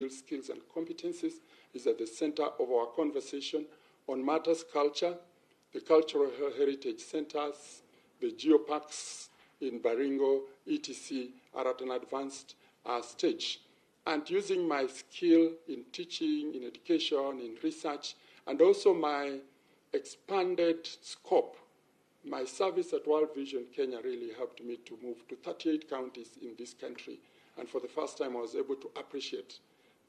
skills and competencies is at the center of our conversation on matters culture, the cultural heritage centers, the geoparks in Baringo, etc. are at an advanced stage. And using my skill in teaching, in education, in research, and also my expanded scope, my service at World Vision Kenya really helped me to move to 38 counties in this country. And for the first time, I was able to appreciate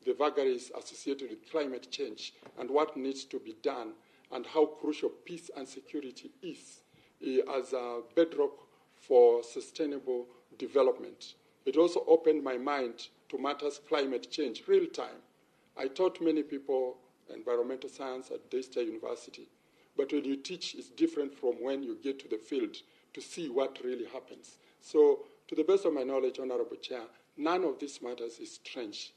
the vagaries associated with climate change and what needs to be done and how crucial peace and security is as a bedrock for sustainable development. It also opened my mind to matters climate change, real time. I taught many people environmental science at Daystar University, but when you teach, it's different from when you get to the field to see what really happens. So, to the best of my knowledge, Honorable Chair, none of these matters is strange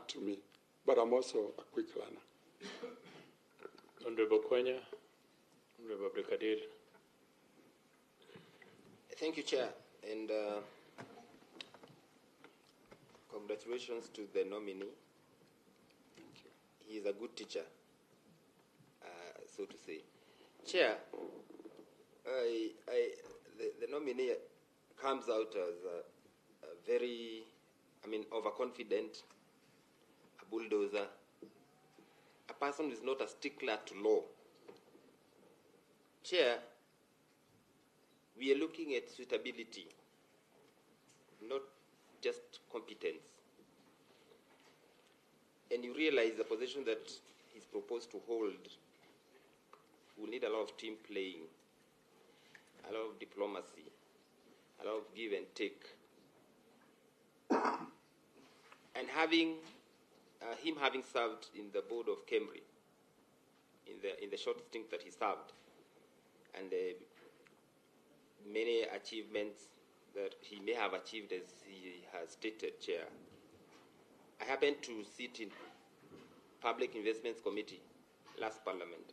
to me, but I'm also a quick learner. Honorable Kwenya, Honorable Brigadier. Thank you, Chair, and congratulations to the nominee. Thank you. He is a good teacher, so to say. Chair, the nominee comes out as a very, overconfident, a bulldozer, a person who is not a stickler to law. Chair, we are looking at suitability, not just competence. And you realize the position that he's proposed to hold will need a lot of team playing, a lot of diplomacy, a lot of give and take. And him having served in the board of Cambry, in the short stint that he served, and the many achievements that he may have achieved as he has stated, Chair. I happened to sit in Public Investments Committee last Parliament,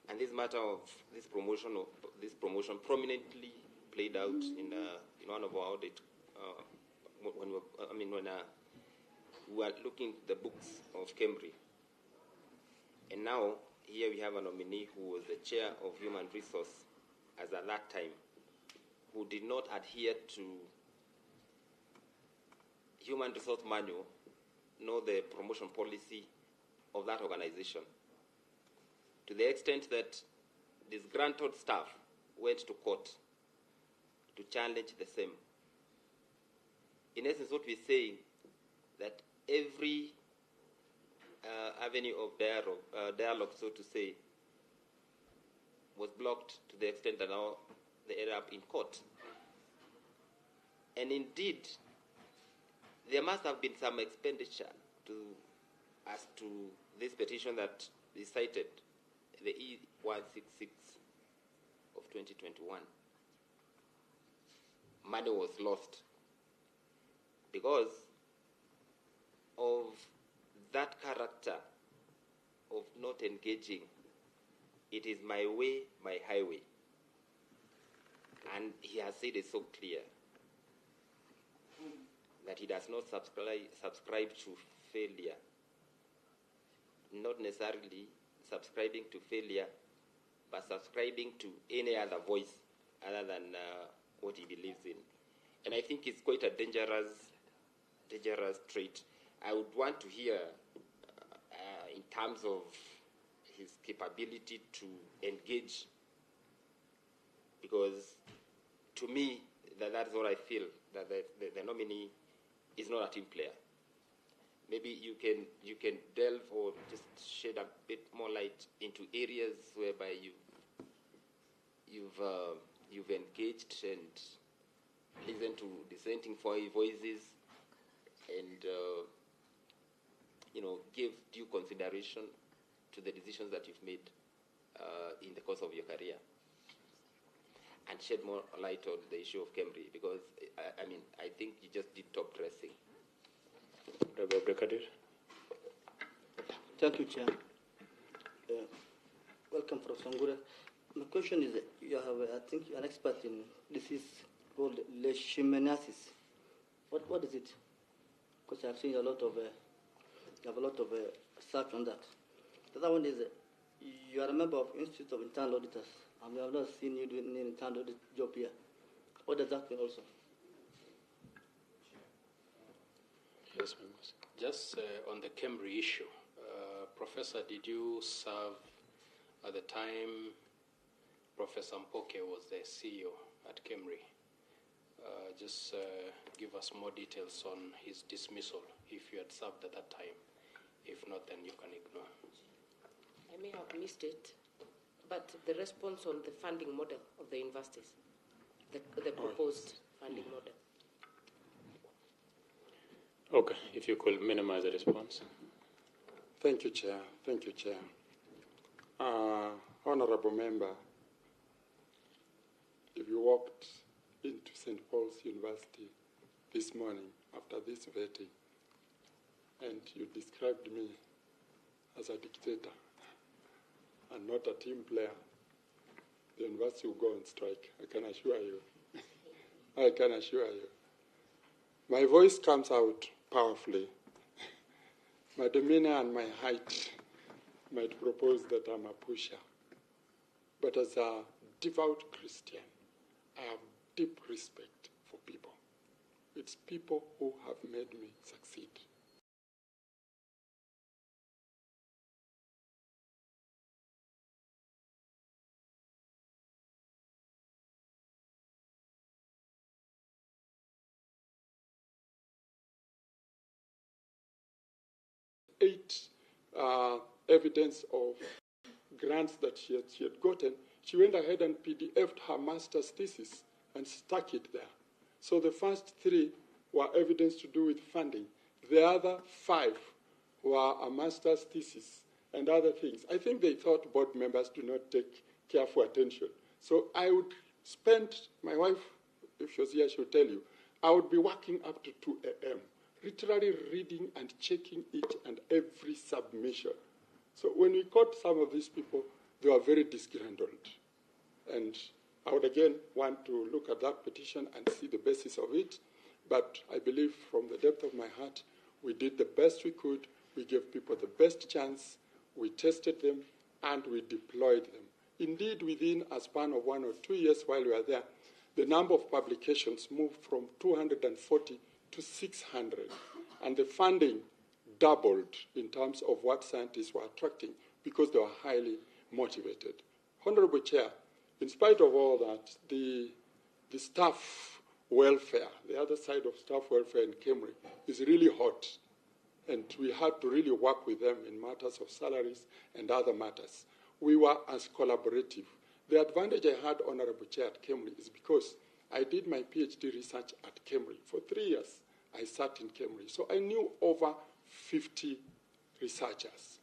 and this matter of this promotion prominently played out in one of our audit when we were looking at the books of Cambry. And now here we have a nominee who was the chair of Human Resource as at that time, who did not adhere to Human Resource Manual nor the promotion policy of that organization, to the extent that disgruntled staff went to court to challenge the same. In essence, what we're saying that every avenue of dialogue, so to say, was blocked to the extent that now they ended up in court. And indeed, there must have been some expenditure as to this petition that is cited, the E166 of 2021. Money was lost because of that character of not engaging. It is my way, my highway. And he has said it so clear that he does not subscribe to failure, not necessarily subscribing to failure, but subscribing to any other voice other than what he believes in. And I think it's quite a dangerous trait. I would want to hear, in terms of his capability to engage, because to me, that's what I feel, that the nominee is not a team player. Maybe you can delve or just shed a bit more light into areas whereby you've engaged and listened to dissenting voices and give due consideration to the decisions that you've made in the course of your career, and shed more light on the issue of Cambry, because I think you just did top dressing. Thank you, Chair. Welcome, Professor Ngure. My question is, you have, I think, an expert in disease called leishmaniasis. What is it? Because I've seen a lot of You have a lot of research on that. The other one is you are a member of Institute of Internal Auditors, and we have not seen you doing an internal audit job here. What does that mean also? Yes, members. Just on the Kemri issue, Professor, did you serve at the time Professor Mpoke was the CEO at Kemri? Just give us more details on his dismissal, if you had served at that time. If not, then you can ignore. I may have missed it, but the response on the funding model of the universities, the proposed funding model. Okay, if you could minimize the response. Thank you, Chair. Thank you, Chair. Honorable Member, if you walked into St. Paul's University this morning after this vetting and you described me as a dictator and not a team player, the university will go on strike, I can assure you. I can assure you. My voice comes out powerfully. My demeanor and my height might propose that I'm a pusher. But as a devout Christian, I have deep respect for people. It's people who have made me succeed. Evidence of grants that she had gotten, she went ahead and PDF'd her master's thesis and stuck it there. So the first 3 were evidence to do with funding. The other 5 were a master's thesis and other things. I think they thought board members do not take careful attention. So I would spend, my wife, if she was here, she would tell you, I would be working up to 2 a.m., literally reading and checking each and every submission. So when we caught some of these people, they were very disgruntled. And I would again want to look at that petition and see the basis of it. But I believe from the depth of my heart, we did the best we could. We gave people the best chance. We tested them, and we deployed them. Indeed, within a span of 1 or 2 years while we were there, the number of publications moved from 240 to 600. And the funding doubled in terms of what scientists were attracting because they were highly motivated. Honorable Chair, in spite of all that, the staff welfare, the other side of staff welfare in Kemri is really hot. And we had to really work with them in matters of salaries and other matters. We were as collaborative. The advantage I had, Honorable Chair, at Kemri is because I did my PhD research at Kemri. For 3 years, I sat in Kemri. So I knew over 50 researchers.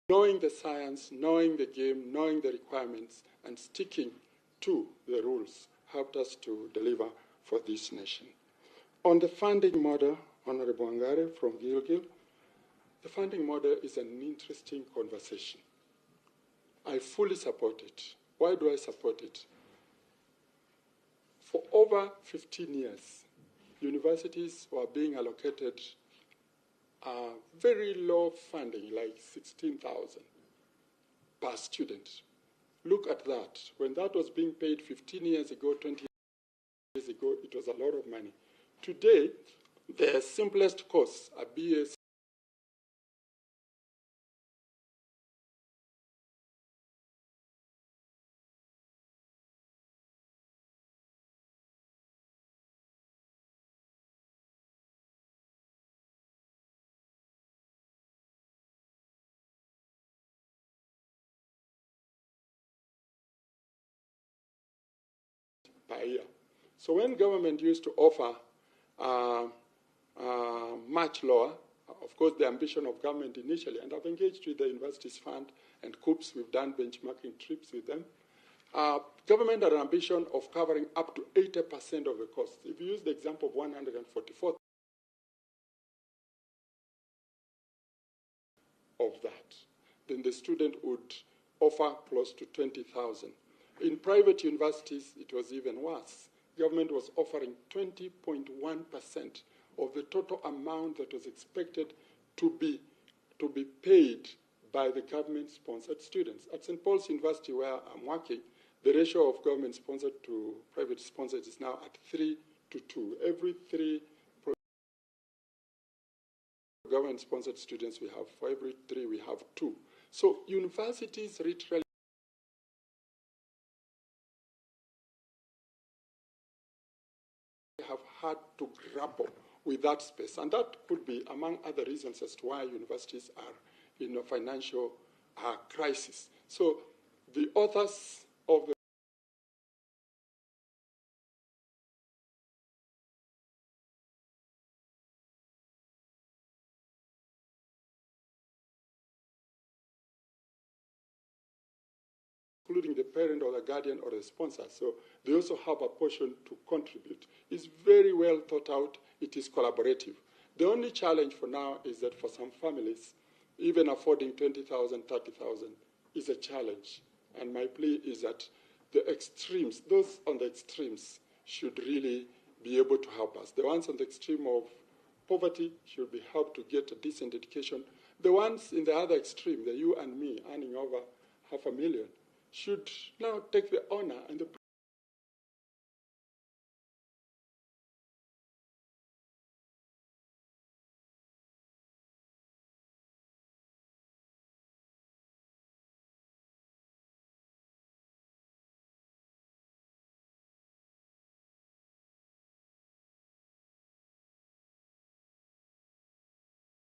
Knowing the science, knowing the game, knowing the requirements, and sticking to the rules helped us to deliver for this nation. On the funding model, Honorable Angare from Gilgil, the funding model is an interesting conversation. I fully support it. Why do I support it? For over 15 years, universities were being allocated very low funding, like 16,000 per student. Look at that. When that was being paid 15 years ago, 20 years ago, it was a lot of money. Today, the simplest course, a BS, per year. So when government used to offer much lower, of course the ambition of government initially, and I've engaged with the Universities Fund and COOPS, we've done benchmarking trips with them. Government had an ambition of covering up to 80% of the costs. If you use the example of 144 of that, then the student would offer close to 20,000. In private universities, it was even worse. Government was offering 20.1% of the total amount that was expected to be paid by the government-sponsored students. At St. Paul's University, where I'm working, the ratio of government-sponsored to private-sponsored is now at 3:2. Every 3 government-sponsored students we have, for every 3 we have 2. So universities literally have had to grapple with that space. And that could be, among other reasons, as to why universities are in a financial crisis. So the authors of the including the parent or the guardian or the sponsor, so they also have a portion to contribute. It's very well thought out. It is collaborative. The only challenge for now is that for some families, even affording 20,000, 30,000 is a challenge. And my plea is that the extremes, those on the extremes, should really be able to help us. The ones on the extreme of poverty should be helped to get a decent education. The ones in the other extreme, the you and me, earning over $500,000, should now take the honor and the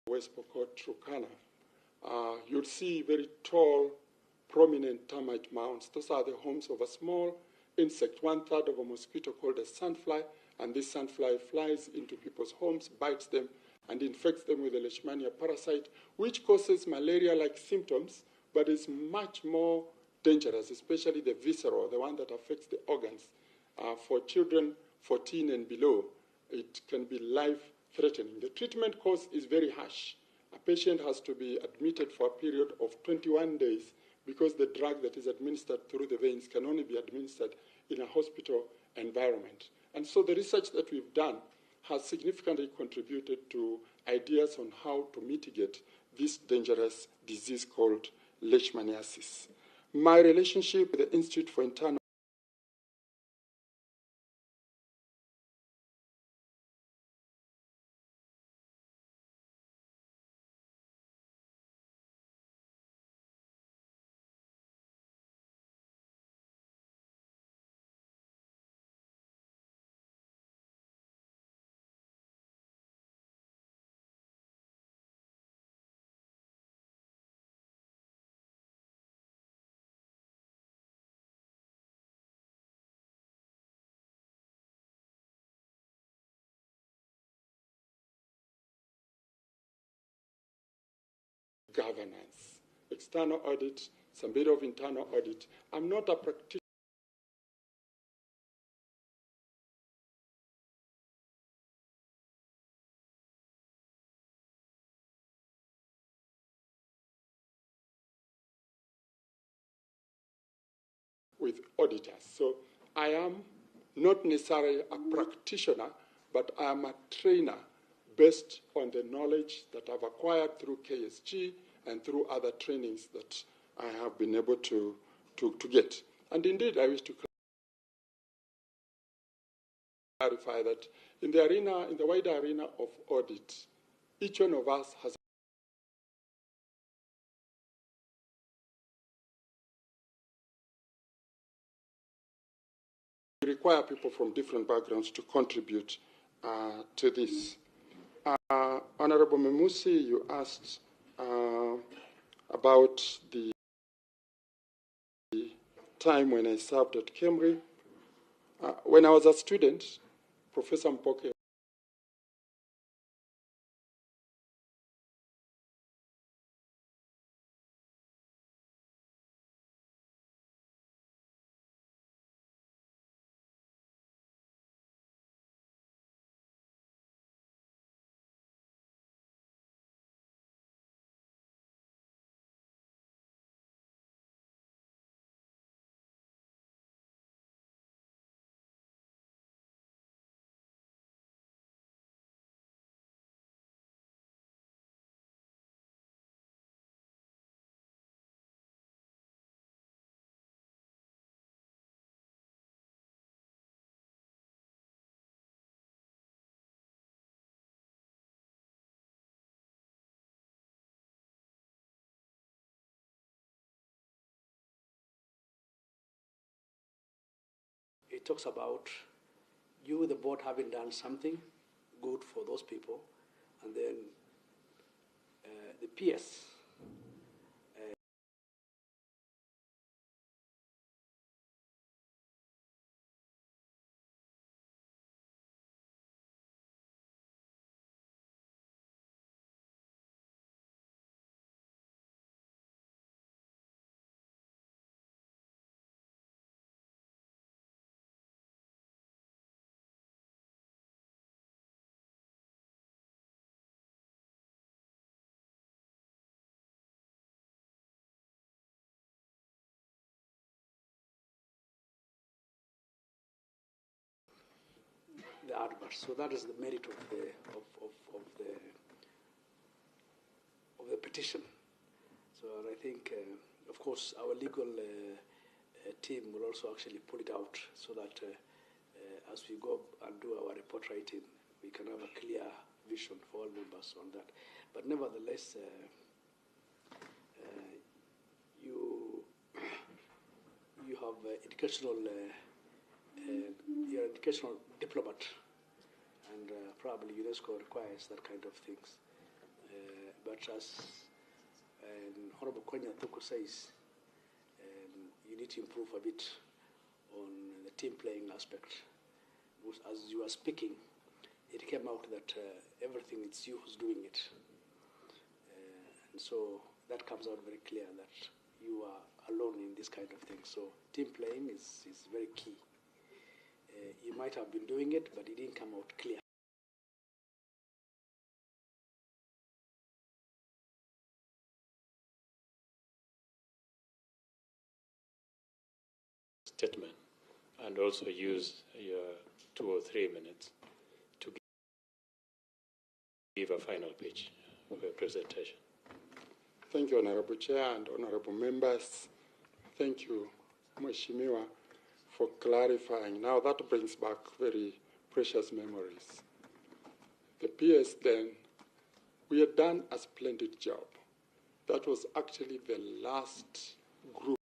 West Pokot, Turkana. You'll see very tall, prominent termite mounds. Those are the homes of a small insect, 1/3 of a mosquito called a sandfly, and this sandfly flies into people's homes, bites them, and infects them with the leishmania parasite, which causes malaria-like symptoms, but is much more dangerous, especially the visceral, the one that affects the organs. For children 14 and below, it can be life-threatening. The treatment course is very harsh. A patient has to be admitted for a period of 21 days because the drug that is administered through the veins can only be administered in a hospital environment. And so the research that we've done has significantly contributed to ideas on how to mitigate this dangerous disease called leishmaniasis. My relationship with the Institute for Internal governance, external audit, some bit of internal audit. I'm not a practitioner with auditors. So I am not necessarily a practitioner, but I am a trainer based on the knowledge that I've acquired through KSG and through other trainings that I have been able to get. And indeed, I wish to clarify that in the wider arena of audit, each one of us has require people from different backgrounds to contribute to this. Honorable Memusi, you asked about the time when I served at Cambridge. When I was a student, Professor Mpoke it talks about you, the board, having done something good for those people, and then the PS. The adverse. So that is the merit of the petition. So and I think, of course, our legal team will also actually put it out so that as we go and do our report writing, we can have a clear vision for all members on that. But nevertheless, you have educational. You're an educational diplomat, and probably UNESCO requires that kind of things. But as Honorable Konya Tuku says, you need to improve a bit on the team playing aspect. As you are speaking, it came out that everything it's you who's doing it. And so that comes out very clear that you are alone in this kind of thing. So team playing is very key. You might have been doing it, but it didn't come out clear. Statement, and also use your 2 or 3 minutes to give a final pitch of your presentation. Thank you, Honorable Chair and Honorable Members. Thank you, Mheshimiwa, for clarifying. Now that brings back very precious memories. The PS then, we had done a splendid job. That was actually the last group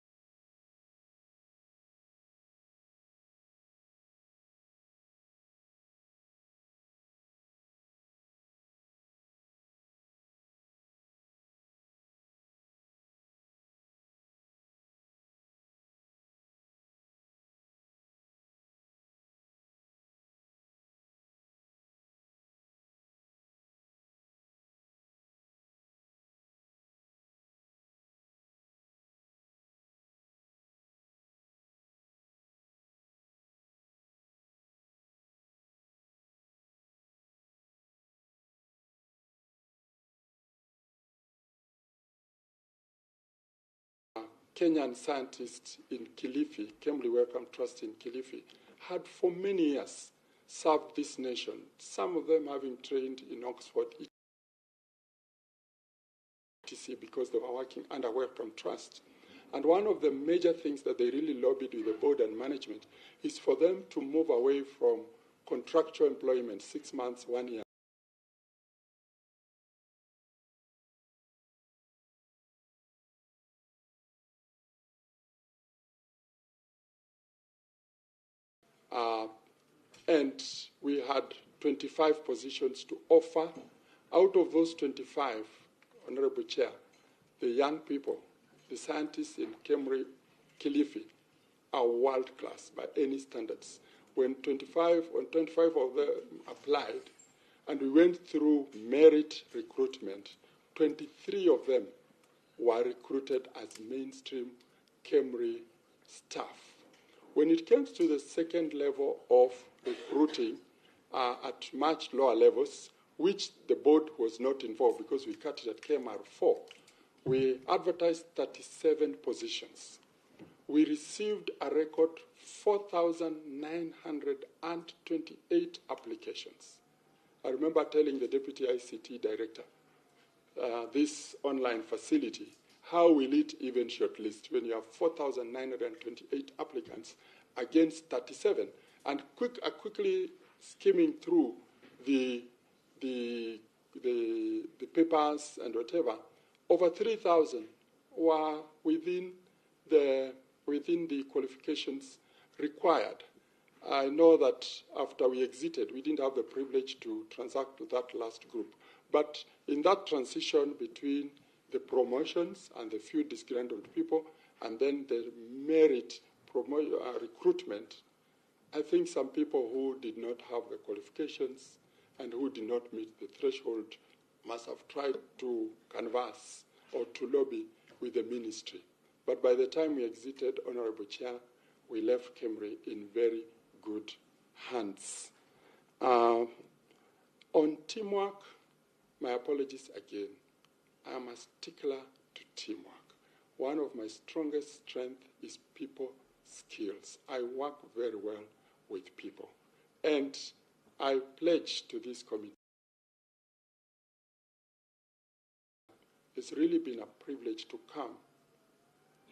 Kenyan scientists in Kilifi, Kemri Wellcome Trust in Kilifi, had for many years served this nation, some of them having trained in Oxford, etc., because they were working under Wellcome Trust. And one of the major things that they really lobbied with the board and management is for them to move away from contractual employment, 6 months, 1 year. And we had 25 positions to offer. Out of those 25, Honorable Chair, the young people, the scientists in Kemri, Kilifi, are world class by any standards. When 25 of them applied, and we went through merit recruitment, 23 of them were recruited as mainstream Kemri staff. When it comes to the second level of recruiting at much lower levels, which the board was not involved because we cut it at KMR 4, we advertised 37 positions. We received a record 4,928 applications. I remember telling the Deputy ICT Director, this online facility, how will it even shortlist when you have 4,928 applicants against 37? And quickly skimming through the papers and whatever, over 3,000 were within the qualifications required. I know that after we exited, we didn't have the privilege to transact with that last group. But in that transition between the promotions and the few disgruntled people, and then the merit recruitment, I think some people who did not have the qualifications and who did not meet the threshold must have tried to canvass or to lobby with the ministry. But by the time we exited, Honorable Chair, we left Kemri in very good hands. On teamwork, my apologies again. I am a stickler to teamwork. One of my strongest strengths is people skills. I work very well with people. And I pledge to this committee. It's really been a privilege to come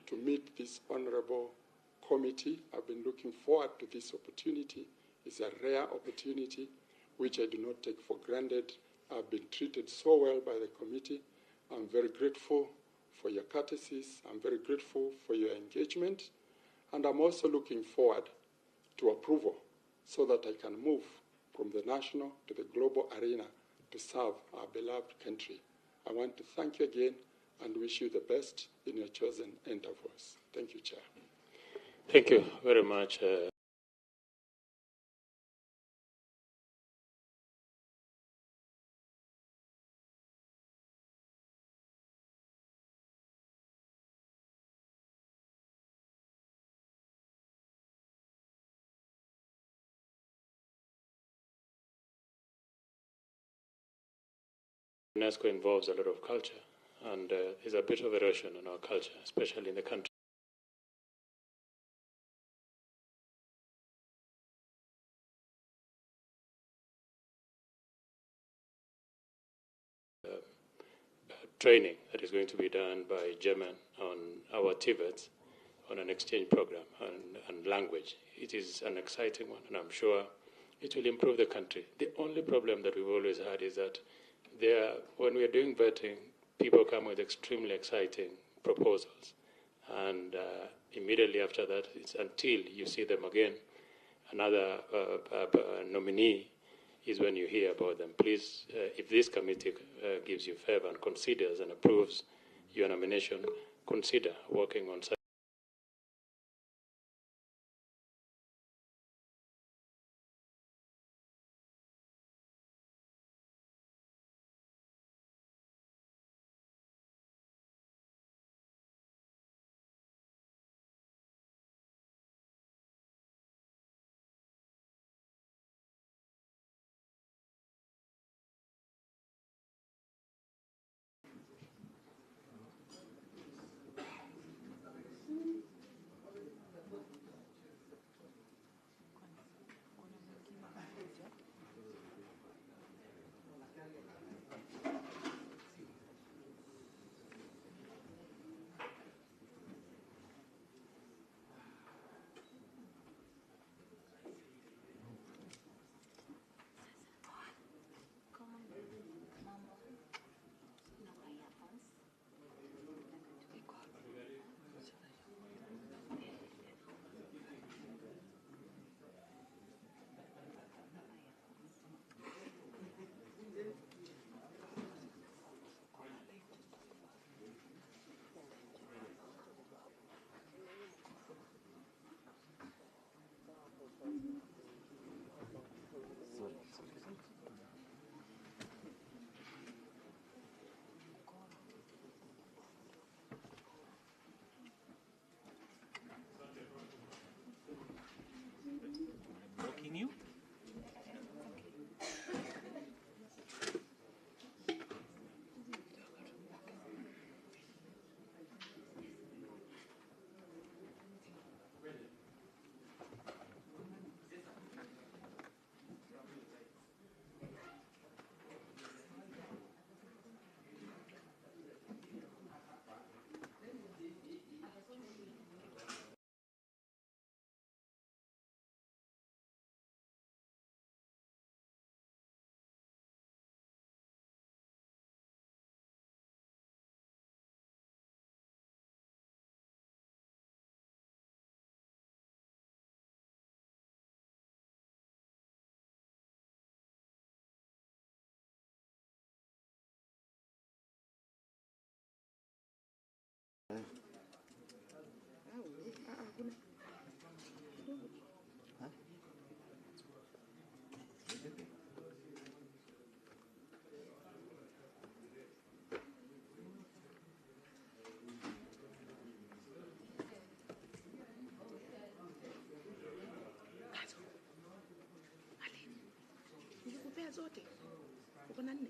to meet this honorable committee. I've been looking forward to this opportunity. It's a rare opportunity which I do not take for granted. I've been treated so well by the committee. I'm very grateful for your courtesies. I'm very grateful for your engagement. And I'm also looking forward to approval so that I can move from the national to the global arena to serve our beloved country. I want to thank you again and wish you the best in your chosen endeavors. Thank you, Chair. Thank you very much. UNESCO involves a lot of culture, and there's a bit of erosion in our culture, especially in the country. Training that is going to be done by German on our TVETs on an exchange program and language. It is an exciting one, and I'm sure it will improve the country. The only problem that we've always had is that when we are doing vetting, people come with extremely exciting proposals. And immediately after that, it's until you see them again, another nominee is when you hear about them. Please, if this committee gives you favor and considers and approves your nomination, consider working on such. Nikupea zote. Uko na 4?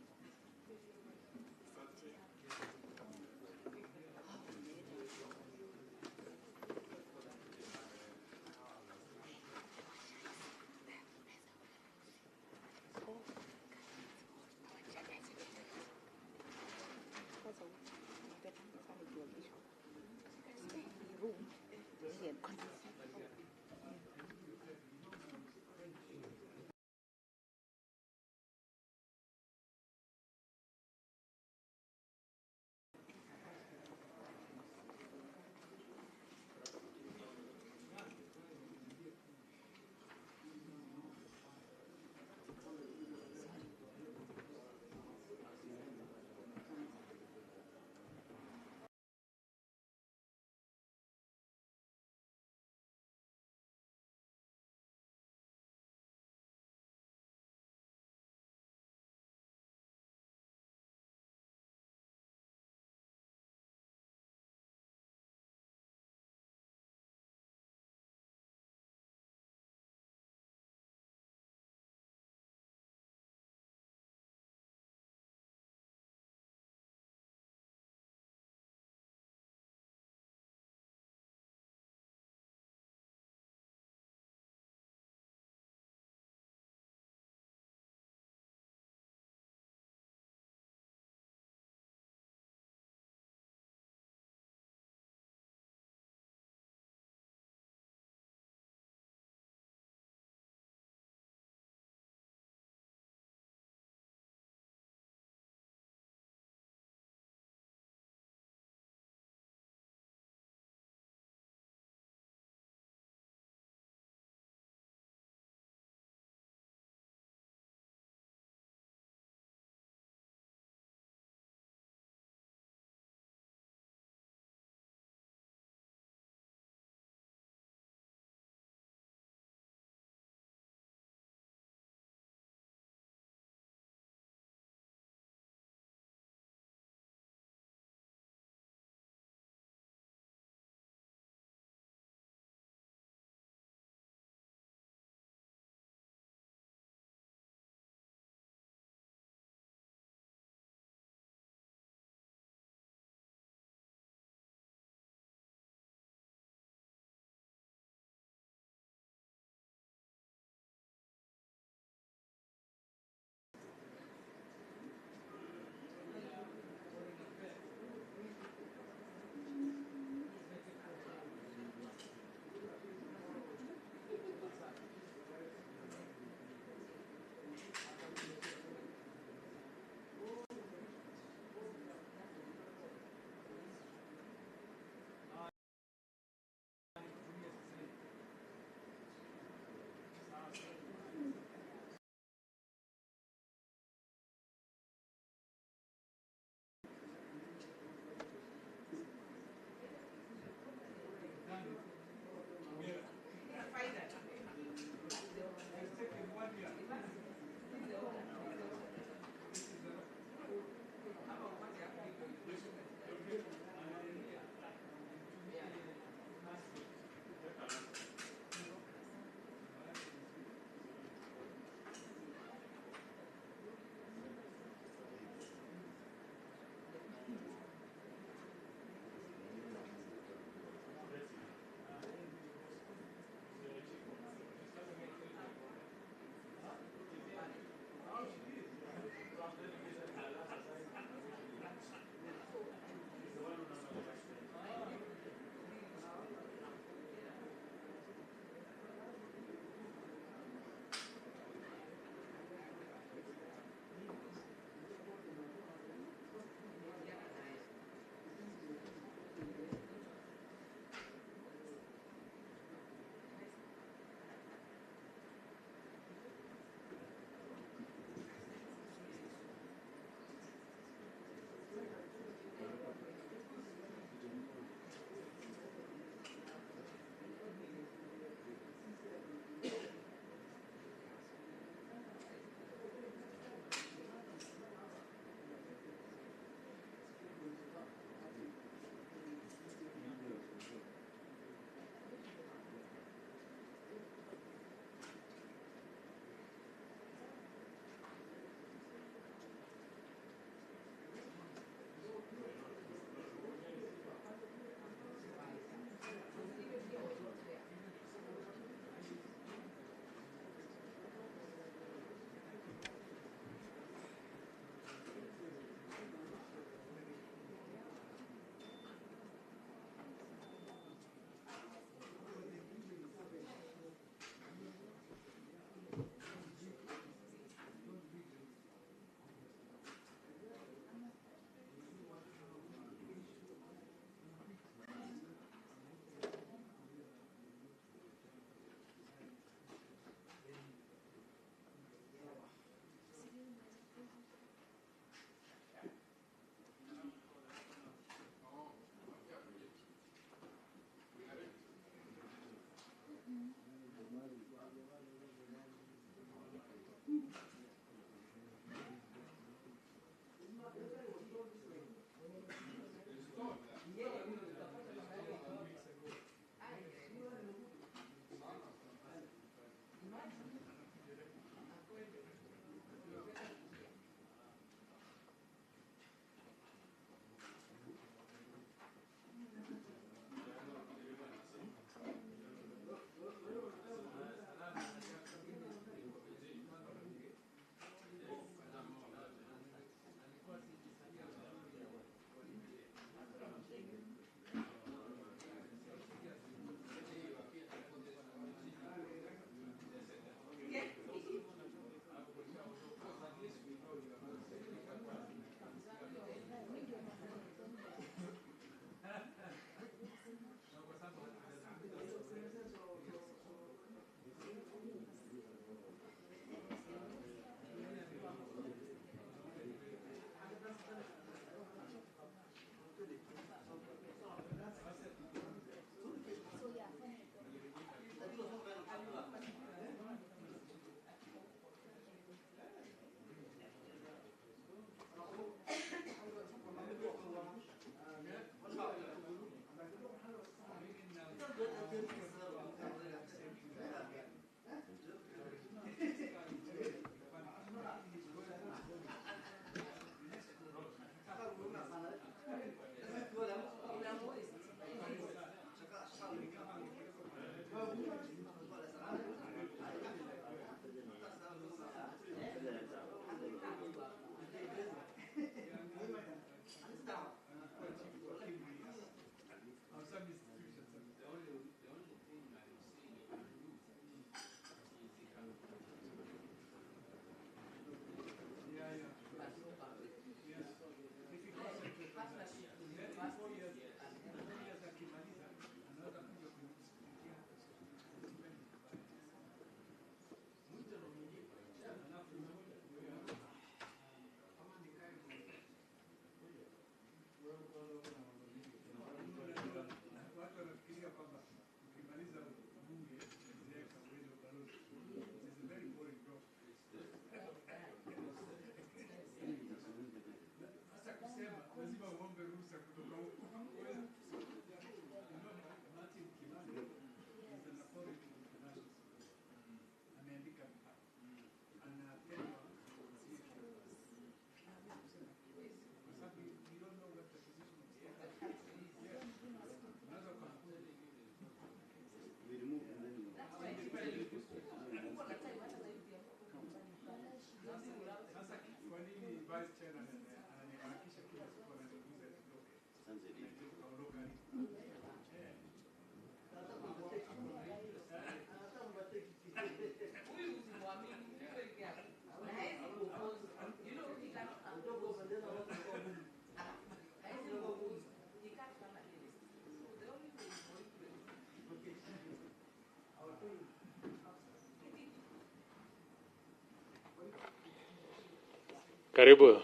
Karibu,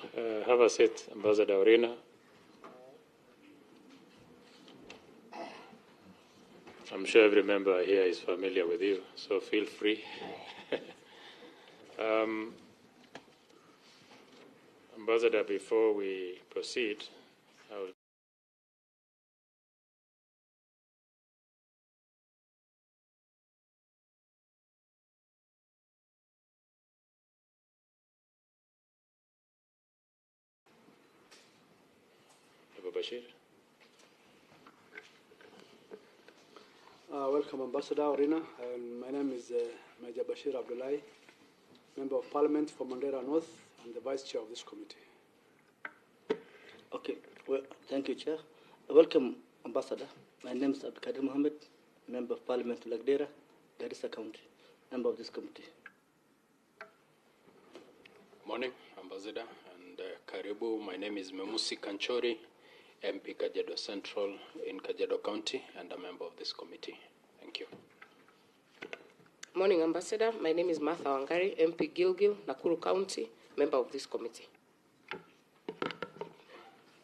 have a seat, Ambassador Orina. I'm sure every member here is familiar with you, so feel free. Ambassador, before we proceed, I will Bashir. Welcome, Ambassador Orina. My name is Major Bashir Abdullahi, Member of Parliament for Mandera North and the Vice Chair of this committee. Okay, well, thank you, Chair. Welcome, Ambassador. My name is Abdulkadir Mohammed, Member of Parliament for Lagdera, Garissa County, member of this committee. Morning, Ambassador, and Karibu. My name is Memusi Kanchori, MP Kajiado Central in Kajiado County, and a member of this committee. Thank you. Morning, Ambassador. My name is Martha Wangari, MP Gilgil, Nakuru County, member of this committee.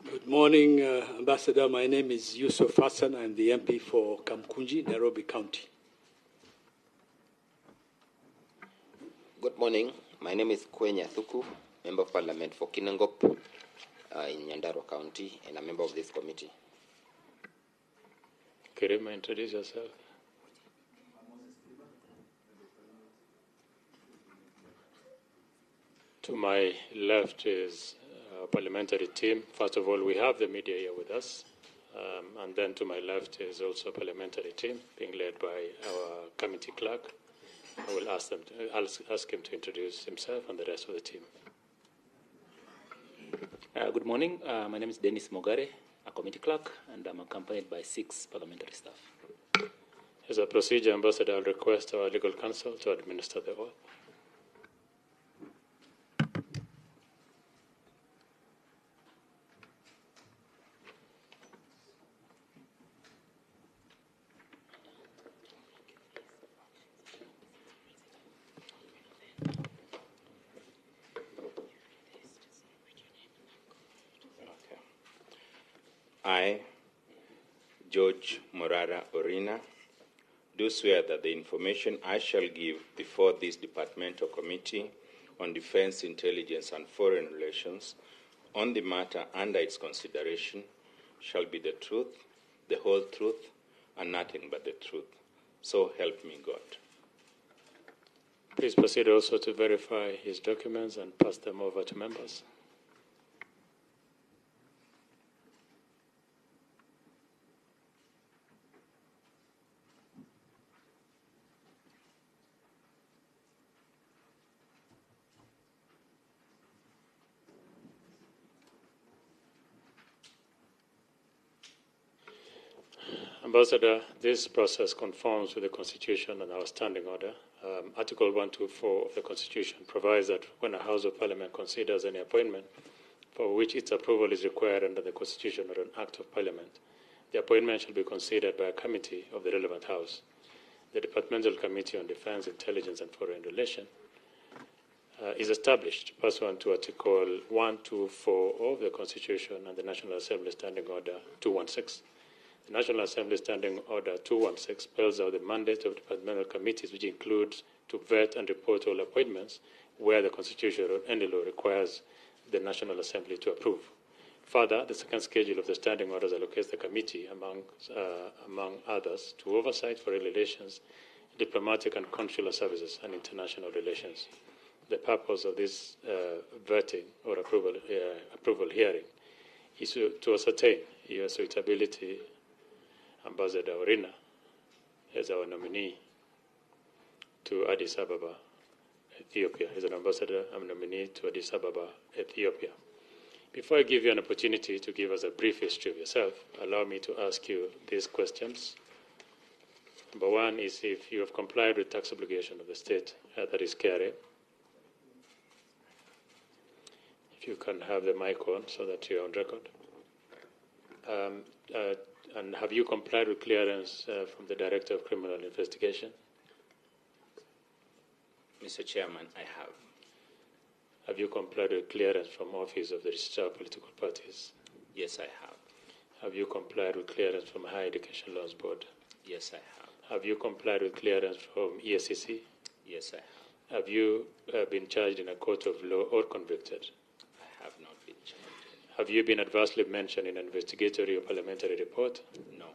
Good morning, Ambassador. My name is Yusuf Hassan. I'm the MP for Kamkunji, Nairobi County. Good morning. My name is Kwenya Thuku, Member of Parliament for Kinangop in Nyandarua County, and a member of this committee. Kirima, introduce yourself. To my left is our parliamentary team. First of all, we have the media here with us. And then to my left is also a parliamentary team being led by our committee clerk. I will ask him to introduce himself and the rest of the team. Good morning. My name is Dennis Mogare, a committee clerk, and I'm accompanied by 6 parliamentary staff. As a procedure, Ambassador, I'll request our legal counsel to administer the oath. I, George Morara Orina, do swear that the information I shall give before this Departmental Committee on Defense, Intelligence and Foreign Relations on the matter under its consideration shall be the truth, the whole truth, and nothing but the truth. So help me God. Please proceed also to verify his documents and pass them over to members. Ambassador, this process conforms with the Constitution and our standing order. Article 124 of the Constitution provides that when a House of Parliament considers any appointment for which its approval is required under the Constitution or an Act of Parliament, the appointment shall be considered by a committee of the relevant House. The Departmental Committee on Defense, Intelligence and Foreign Relations is established pursuant to Article 124 of the Constitution and the National Assembly Standing Order 216. The National Assembly Standing Order 216 spells out the mandate of departmental committees, which includes to vet and report all appointments where the Constitution or any law requires the National Assembly to approve. Further, the second schedule of the standing orders allocates the committee, among others, to oversight foreign relations, diplomatic and consular services, and international relations. The purpose of this vetting or approval hearing is to ascertain your suitability, Ambassador Orina, as our nominee to Addis Ababa, Ethiopia. As an ambassador, I'm nominee to Addis Ababa, Ethiopia. Before I give you an opportunity to give us a brief history of yourself, allow me to ask you these questions. Number one is if you have complied with tax obligation of the state, that is KRA. If you can have the mic on so that you're on record. And have you complied with clearance from the Director of Criminal Investigation? Mr. Chairman, I have. Have you complied with clearance from Office of the Registrar of Political Parties? Yes, I have. Have you complied with clearance from Higher Education Loans Board? Yes, I have. Have you complied with clearance from ESCC? Yes, I have. Have you been charged in a court of law or convicted? I have not been charged. Have you been adversely mentioned in an investigatory or parliamentary report? No.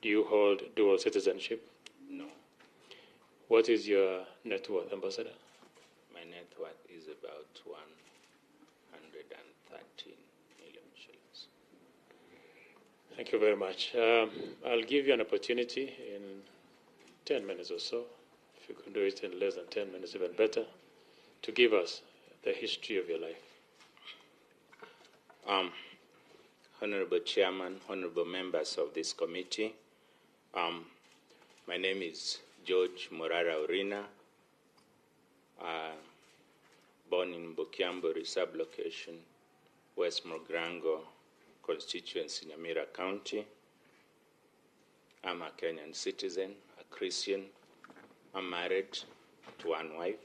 Do you hold dual citizenship? No. What is your net worth, Ambassador? My net worth is about 113 million shillings. Thank you very much. I'll give you an opportunity in 10 minutes or so, if you can do it in less than 10 minutes, even better, to give us the history of your life. Honorable Chairman, honorable members of this committee, my name is George Morara Orina, born in Bukiambori sublocation, West Mogrango constituency, Nyamira County. I'm a Kenyan citizen, a Christian. I'm married to one wife,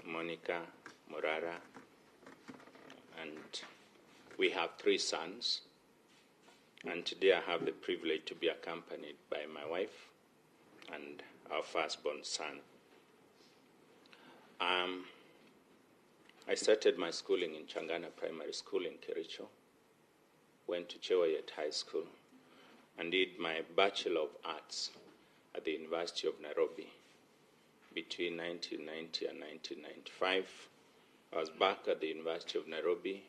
Monica Morara, and we have 3 sons. And today I have the privilege to be accompanied by my wife and our firstborn son. I started my schooling in Changana Primary School in Kericho, went to Chewayet High School, and did my Bachelor of Arts at the University of Nairobi between 1990 and 1995. I was back at the University of Nairobi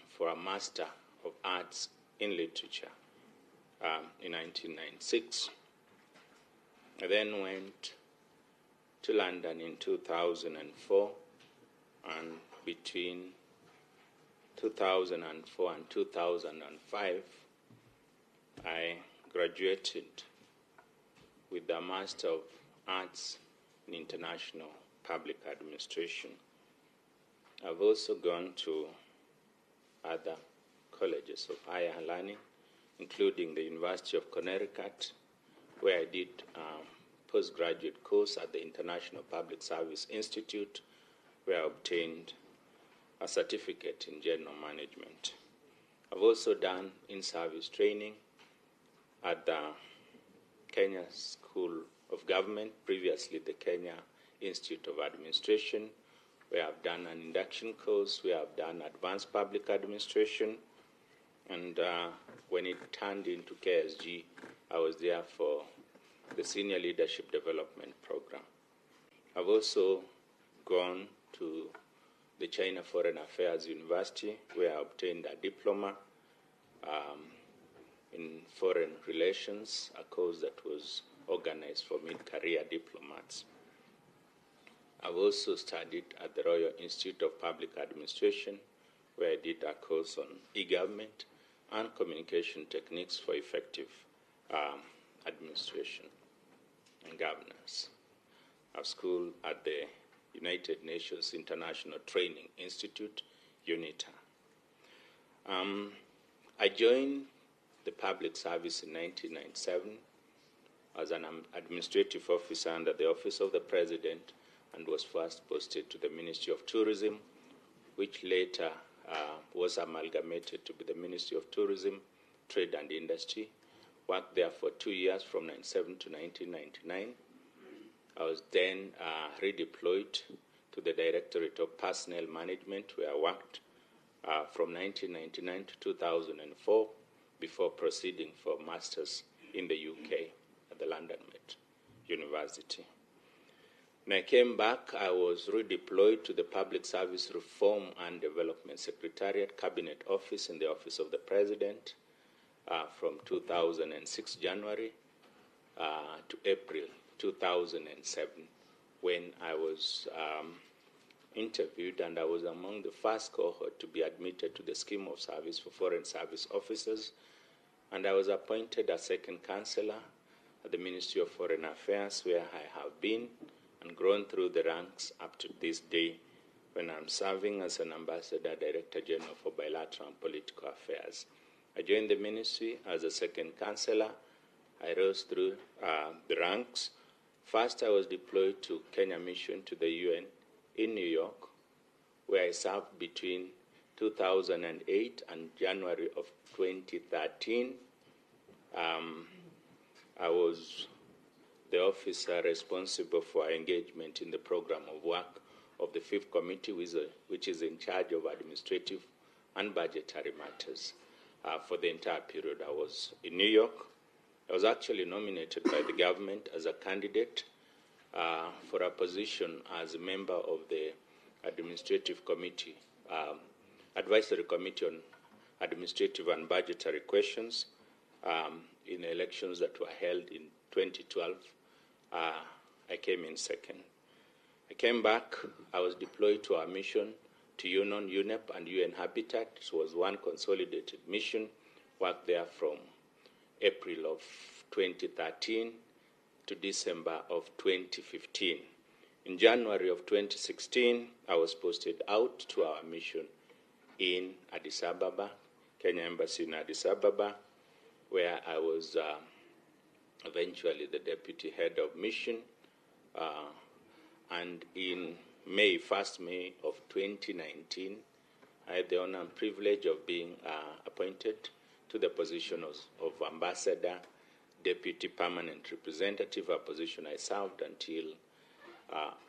for a Master of Arts in Literature in 1996. I then went to London in 2004, and between 2004 and 2005, I graduated with a Master of Arts in International Public Administration. I've also gone to other colleges of higher learning, including the University of Connecticut, where I did a postgraduate course at the International Public Service Institute, where I obtained a certificate in general management. I've also done in-service training at the Kenya School of Government, previously the Kenya Institute of Administration, where I've done an induction course, where I've done advanced public administration, and when it turned into KSG, I was there for the Senior Leadership Development Program. I've also gone to the China Foreign Affairs University, where I obtained a diploma in foreign relations, a course that was organized for mid-career diplomats. I've also studied at the Royal Institute of Public Administration, where I did a course on e-government and communication techniques for effective administration and governance. I've schooled at the United Nations International Training Institute, UNITA. I joined the public service in 1997 as an administrative officer under the Office of the President, and was first posted to the Ministry of Tourism, which later was amalgamated to be the Ministry of Tourism, Trade and Industry. Worked there for 2 years from 1997 to 1999. I was then redeployed to the Directorate of Personnel Management, where I worked from 1999 to 2004, before proceeding for Masters in the UK at the London Met University. When I came back, I was redeployed to the Public Service Reform and Development Secretariat Cabinet Office in the Office of the President from 2006 January to April 2007, when I was interviewed, and I was among the first cohort to be admitted to the scheme of service for foreign service officers, and I was appointed as second counselor at the Ministry of Foreign Affairs, where I have been and grown through the ranks up to this day, when I'm serving as an Ambassador Director General for Bilateral and Political Affairs. I joined the ministry as a second counselor. I rose through the ranks. First, I was deployed to Kenya Mission to the UN in New York, where I served between 2008 and January of 2013. I was the officer responsible for engagement in the program of work of the Fifth Committee, which is in charge of administrative and budgetary matters. For the entire period I was in New York. I was actually nominated by the government as a candidate for a position as a member of the Administrative Committee, Advisory Committee on Administrative and Budgetary Questions in elections that were held in 2012. I came in second. I came back. I was deployed to our mission to UNON, UNEP, and UN Habitat. It was one consolidated mission. Worked there from April of 2013 to December of 2015. In January of 2016, I was posted out to our mission in Addis Ababa, Kenya Embassy in Addis Ababa, where I was eventually the deputy head of mission. And in May, 1st May of 2019, I had the honor and privilege of being appointed to the position of Ambassador, Deputy Permanent Representative, a position I served until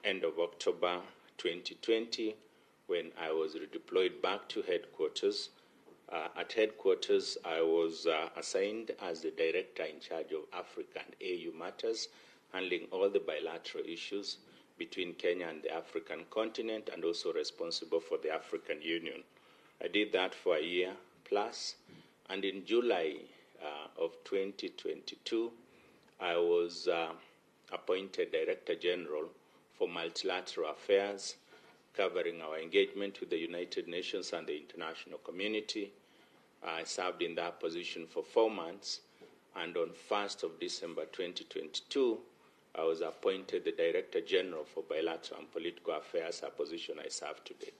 end of October 2020, when I was redeployed back to headquarters. At headquarters, I was assigned as the director in charge of Africa and AU matters, handling all the bilateral issues between Kenya and the African continent, and also responsible for the African Union. I did that for a year plus, and in July of 2022, I was appointed Director General for Multilateral Affairs, covering our engagement with the United Nations and the international community. I served in that position for 4 months, and on 1st of December 2022, I was appointed the Director General for Bilateral and Political Affairs, a position I serve to date.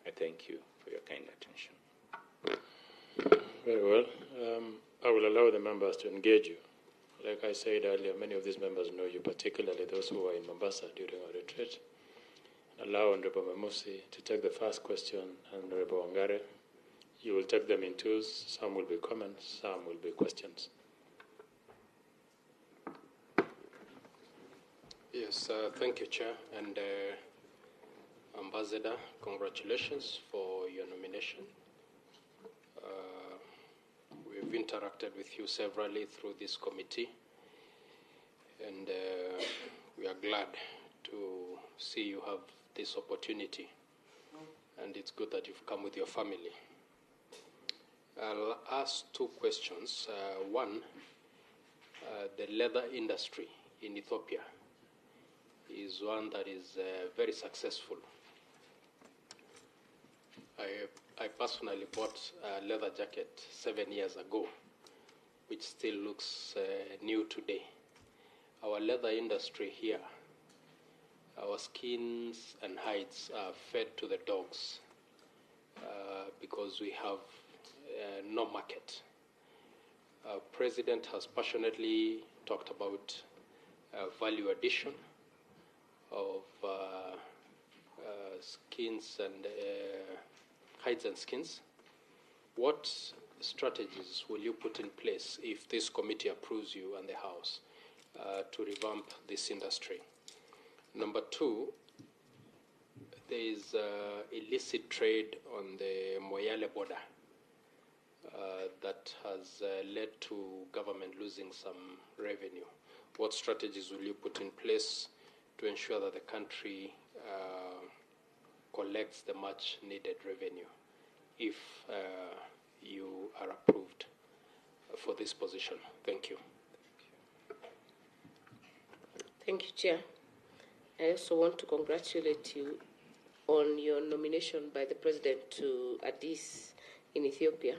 I thank you for your kind attention. Very well. I will allow the members to engage you. Like I said earlier, many of these members know you, particularly those who were in Mombasa during our retreat. Allow Honorable Memusi to take the first question, and Honorable Wangare. You will take them in twos. Some will be comments, some will be questions. Yes, thank you, Chair. And Ambassador, congratulations for your nomination. We've interacted with you severally through this committee, and we are glad to see you have this opportunity. And it's good that you've come with your family. I'll ask 2 questions. One, the leather industry in Ethiopia is one that is very successful. I personally bought a leather jacket 7 years ago, which still looks new today. Our leather industry here, our skins and hides are fed to the dogs because we have no market. Our president has passionately talked about value addition of skins and hides and skins. What strategies will you put in place if this committee approves you and the House to revamp this industry? Number 2, there is illicit trade on the Moyale border that has led to government losing some revenue. What strategies will you put in place to ensure that the country collects the much needed revenue if you are approved for this position? Thank you. Thank you, Chair. I also want to congratulate you on your nomination by the President to Addis in Ethiopia.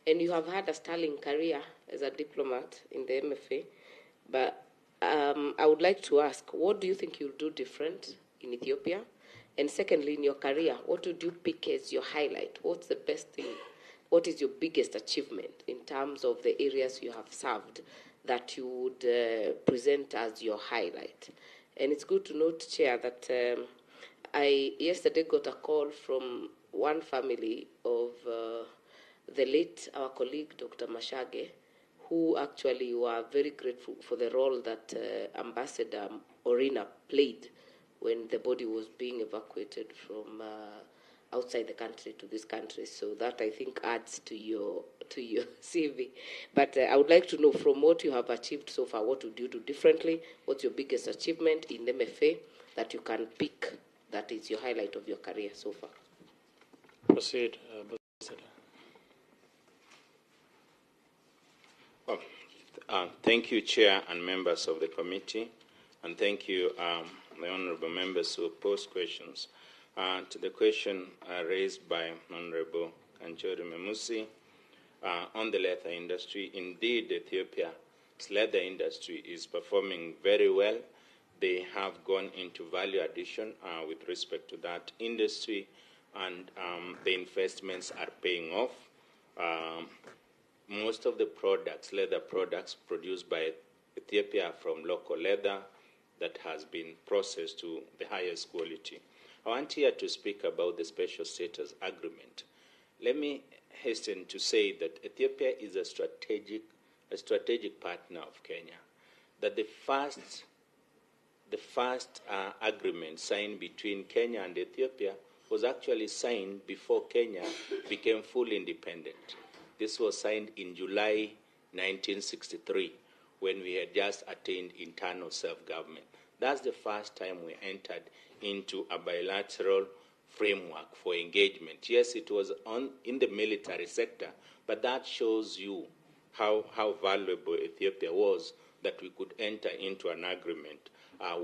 And you have had a sterling career as a diplomat in the MFA, but I would like to ask, what do you think you'll do different in Ethiopia? And secondly, in your career, what would you pick as your highlight? What's the best thing? What is your biggest achievement in terms of the areas you have served that you would present as your highlight? And it's good to note, Chair, that I yesterday got a call from one family of the late, our colleague, Dr. Mashage, who actually were very grateful for the role that Ambassador Orina played when the body was being evacuated from outside the country to this country. So that, I think, adds to your CV. But I would like to know, from what you have achieved so far, what would you do differently? What's your biggest achievement in MFA that you can pick that is your highlight of your career so far? Proceed, Ambassador. Thank you, Chair and members of the committee, and thank you, the honourable members who posed questions. To the question raised by Honourable Kanchori Memusi on the leather industry, indeed, Ethiopia's leather industry is performing very well. They have gone into value addition with respect to that industry, and the investments are paying off. Most of the products, leather products produced by Ethiopia, are from local leather that has been processed to the highest quality. I want here to speak about the special status agreement. Let me hasten to say that Ethiopia is a strategic partner of Kenya. That the first agreement signed between Kenya and Ethiopia was actually signed before Kenya became fully independent. This was signed in July 1963, when we had just attained internal self-government. That's the first time we entered into a bilateral framework for engagement. Yes, it was in the military sector, but that shows you how valuable Ethiopia was, that we could enter into an agreement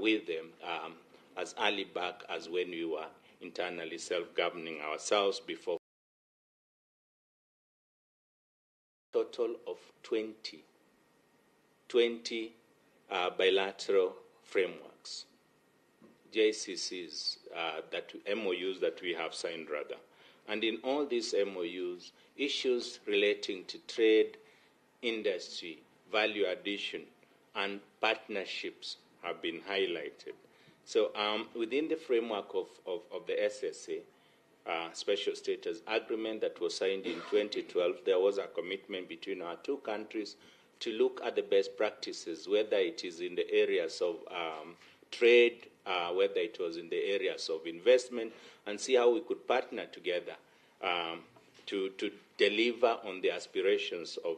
with them as early back as when we were internally self-governing ourselves before. Total of 20 bilateral frameworks, JCCs, MOUs that we have signed rather. And in all these MOUs, issues relating to trade, industry, value addition, and partnerships have been highlighted. So within the framework of the SSA, Special Status Agreement that was signed in 2012, there was a commitment between our two countries to look at the best practices, whether it is in the areas of trade, whether it was in the areas of investment, and see how we could partner together to deliver on the aspirations of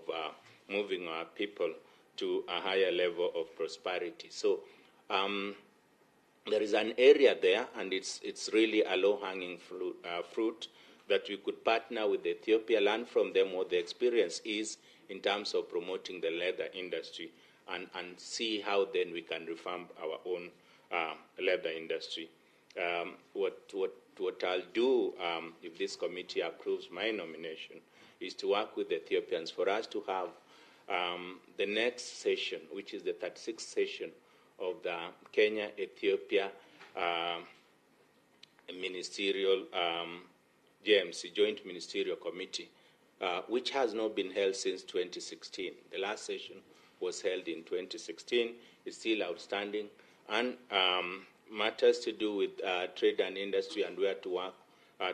moving our people to a higher level of prosperity. So there is an area there, and it's really a low-hanging fruit that we could partner with Ethiopia, learn from them what the experience is in terms of promoting the leather industry, and see how then we can revamp our own leather industry. What I'll do if this committee approves my nomination is to work with the Ethiopians for us to have the next session, which is the 36th session of the Kenya-Ethiopia Ministerial JMC, Joint Ministerial Committee, which has not been held since 2016. The last session was held in 2016. It's still outstanding. And matters to do with trade and industry and where to work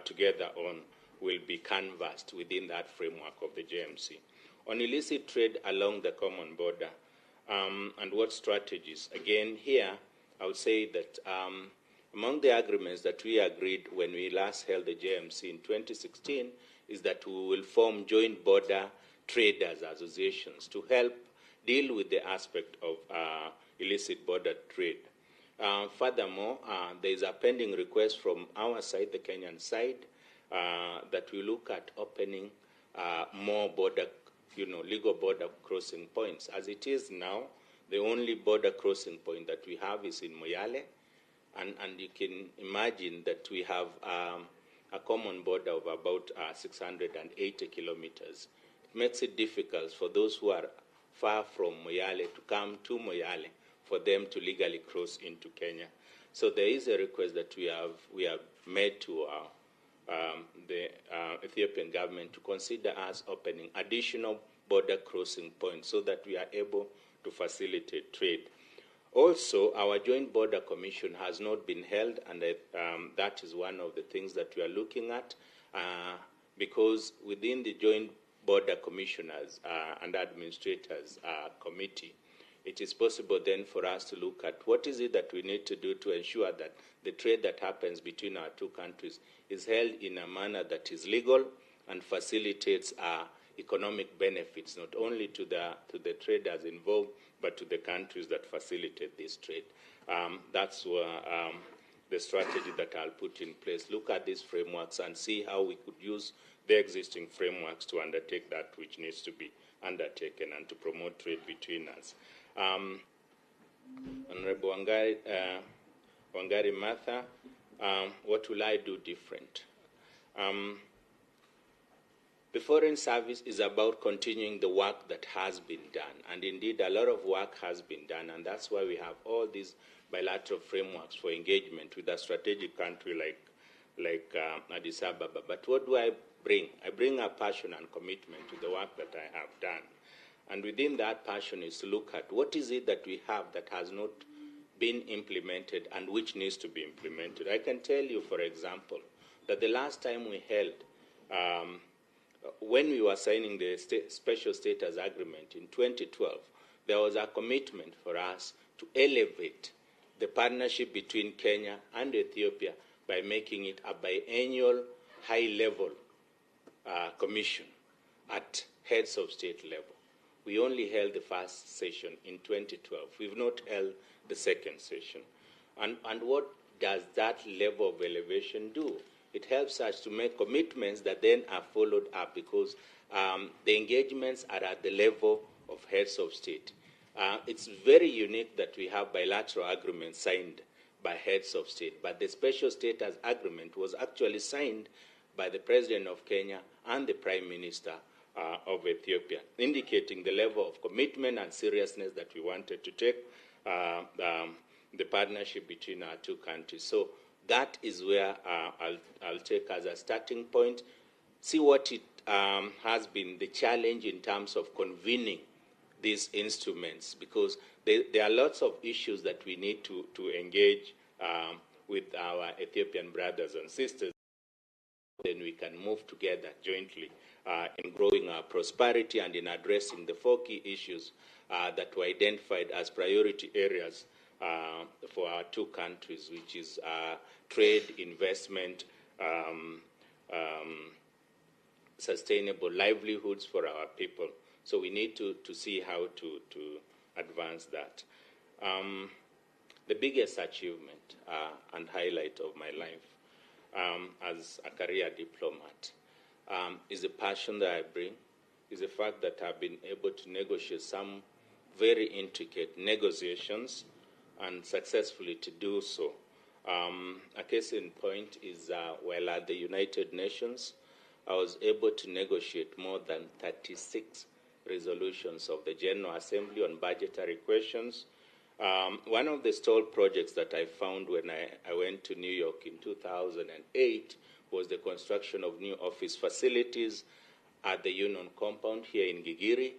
together on will be canvassed within that framework of the JMC. On illicit trade along the common border and what strategies. Again, here, I would say that among the agreements that we agreed when we last held the JMC in 2016 is that we will form joint border traders associations to help deal with the aspect of illicit border trade. Furthermore, there is a pending request from our side, the Kenyan side, that we look at opening more border, legal border crossing points. As it is now, the only border crossing point that we have is in Moyale, and you can imagine that we have a common border of about 680 kilometers. It makes it difficult for those who are far from Moyale to come to Moyale for them to legally cross into Kenya. So there is a request that we have made to the Ethiopian government to consider us opening additional border crossing points so that we are able to facilitate trade. Also, our Joint Border Commission has not been held, and that is one of the things that we are looking at, because within the Joint Border Commissioners and Administrators Committee, it is possible then for us to look at what is it that we need to do to ensure that the trade that happens between our two countries is held in a manner that is legal and facilitates economic benefits, not only to the traders involved, but to the countries that facilitate this trade. That's the strategy that I'll put in place. Look at these frameworks and see how we could use the existing frameworks to undertake that which needs to be undertaken and to promote trade between us. Honorable Wangari Martha, what will I do different? The Foreign Service is about continuing the work that has been done, and indeed a lot of work has been done, and that's why we have all these bilateral frameworks for engagement with a strategic country like Addis Ababa. But what do I bring? I bring a passion and commitment to the work that I have done. And within that passion is to look at what is it that we have that has not been implemented and which needs to be implemented. I can tell you, for example, that the last time we held, when we were signing the Special Status Agreement in 2012, there was a commitment for us to elevate the partnership between Kenya and Ethiopia by making it a biannual high-level commission at heads of state level. We only held the first session in 2012. We've not held the second session. And what does that level of elevation do? It helps us to make commitments that then are followed up, because the engagements are at the level of heads of state. It's very unique that we have bilateral agreements signed by heads of state, but the special status agreement was actually signed by the President of Kenya and the Prime Minister of Ethiopia, indicating the level of commitment and seriousness that we wanted to take the partnership between our two countries. So that is where I'll take as a starting point, see what it has been the challenge in terms of convening these instruments, because there are lots of issues that we need to engage with our Ethiopian brothers and sisters. Then we can move together jointly in growing our prosperity and in addressing the 4 key issues that were identified as priority areas for our two countries, which is trade, investment, sustainable livelihoods for our people. So we need to see how to advance that. The biggest achievement and highlight of my life as a career diplomat is the passion that I bring, is the fact that I've been able to negotiate some very intricate negotiations and successfully to do so. A case in point is while at the United Nations, I was able to negotiate more than 36 resolutions of the General Assembly on budgetary questions. One of the stalled projects that I found when I went to New York in 2008 was the construction of new office facilities at the Union compound here in Gigiri.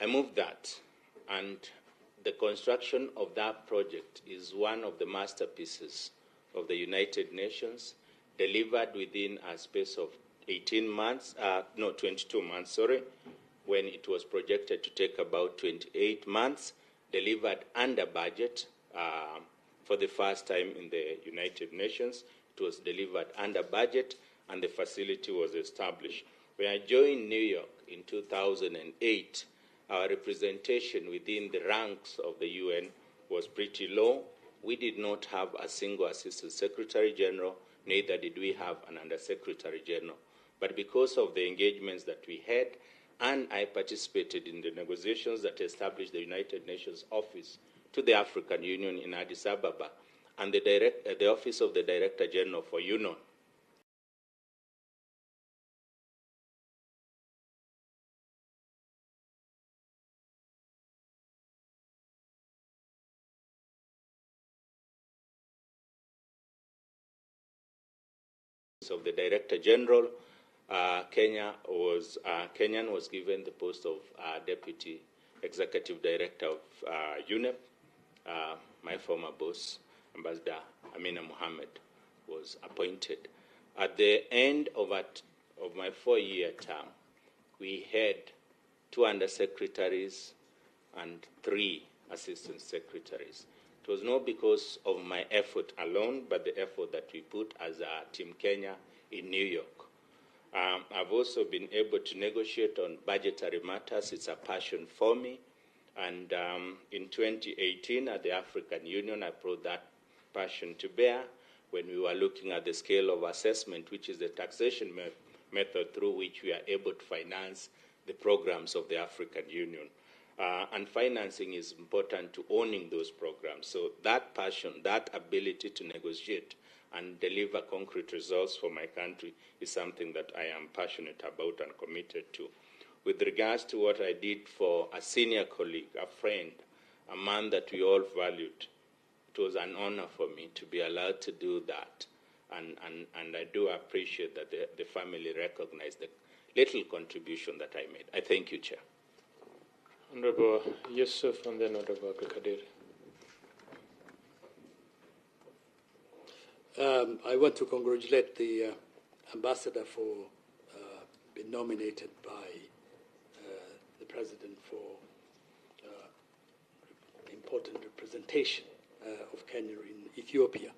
I moved that, and the construction of that project is one of the masterpieces of the United Nations, delivered within a space of 22 months, when it was projected to take about 28 months, delivered under budget for the first time in the United Nations. It was delivered under budget, and the facility was established. When I joined New York in 2008, our representation within the ranks of the UN was pretty low. We did not have a single Assistant Secretary General, neither did we have an Undersecretary General. But because of the engagements that we had, and I participated in the negotiations that established the United Nations office to the African Union in Addis Ababa, and the Office of the Director General for UNON. Of the Director General, Kenyan was given the post of Deputy Executive Director of UNEP. My former boss, Ambassador Amina Mohammed, was appointed. At the end of my 4-year term, we had 2 undersecretaries and 3 assistant secretaries. It was not because of my effort alone, but the effort that we put as a Team Kenya in New York. I've also been able to negotiate on budgetary matters. It's a passion for me. And in 2018 at the African Union, I brought that passion to bear when we were looking at the scale of assessment, which is the taxation method through which we are able to finance the programs of the African Union. And financing is important to owning those programs. So that passion, that ability to negotiate and deliver concrete results for my country is something that I am passionate about and committed to. With regards to what I did for a senior colleague, a friend, a man that we all valued, it was an honor for me to be allowed to do that. And I do appreciate that the family recognized the little contribution that I made. I thank you, Chair. Honorable Yusuf and then Honorable Abdulkadir. I want to congratulate the ambassador for being nominated by the president for important representation of Kenya in Ethiopia.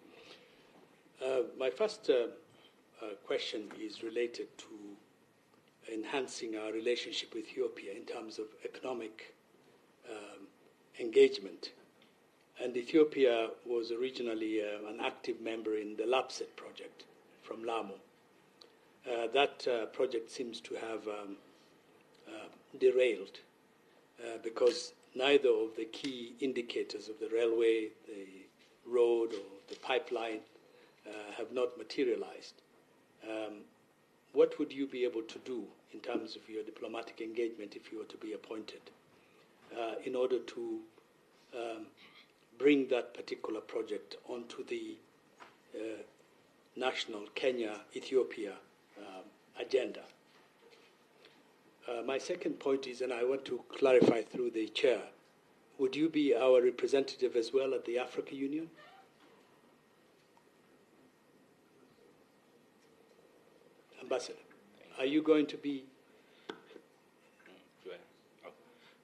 My first question is related to enhancing our relationship with Ethiopia in terms of economic engagement. And Ethiopia was originally an active member in the LAPSET project from Lamu. That project seems to have derailed because neither of the key indicators of the railway, the road, or the pipeline have not materialized. What would you be able to do in terms of your diplomatic engagement if you were to be appointed in order to bring that particular project onto the national Kenya-Ethiopia agenda? My second point is, and I want to clarify through the chair, would you be our representative as well at the Africa Union? Ambassador, are you going to be?